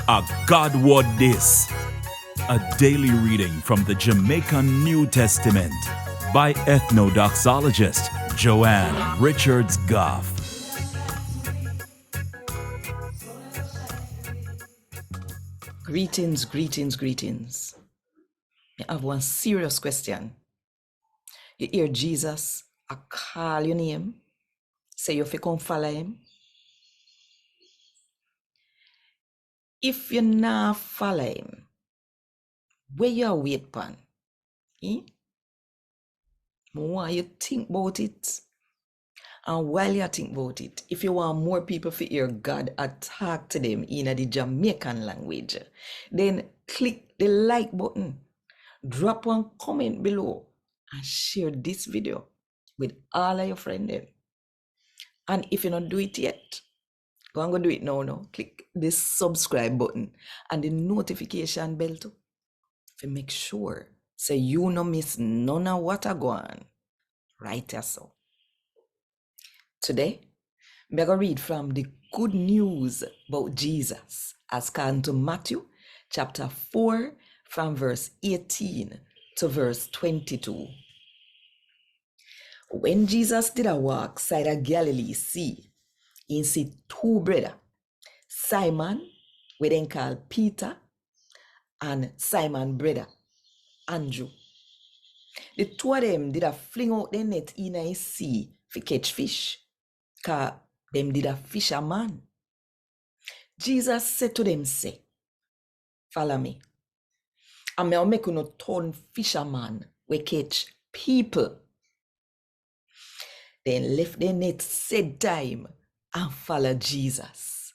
A God Word This. A daily reading from the Jamaican New Testament by Ethnodoxologist Joanne Richards Goffe. Greetings, greetings, greetings. I have one serious question. You hear Jesus, I call your name, say you fi come follow him. If you not follow him, where you wait pan? Why you think about it? And while you think about it, if you want more people to hear God talk to them in the Jamaican language, then click the like button, drop one comment below, and share this video with all of your friends. And if you don't do it yet, go and go do it now. Click the subscribe button and the notification bell too, to make sure so you no miss none of what I go on. Right here so. Today, we're going to read from the good news about Jesus as according to Matthew chapter 4 from verse 18 to verse 22. When Jesus did a walk side of Galilee Sea, he see two brothers, Simon, we then call Peter, and Simon brother, Andrew. The two of them did a fling out their net in a sea to catch fish, because them did a fisherman. Jesus said to them, say, follow me. And I'll make you no turn fisherman, we catch people. Then left their net said time and follow Jesus.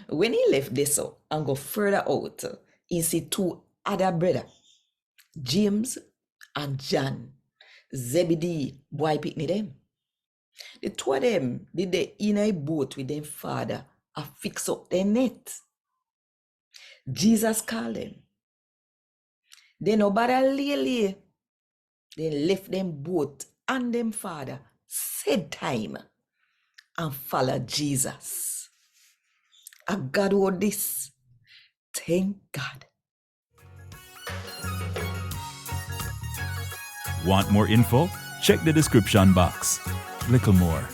When he left this so and go further out, he see two other brothers, James and John, Zebedee boy picnic them. The two of them did they in a boat with their father and fix up their net. Jesus called them. They no bother lay. They left them boat and them father said time and follow Jesus. A God word this. Thank God. Want more info? Check the description box. Little more.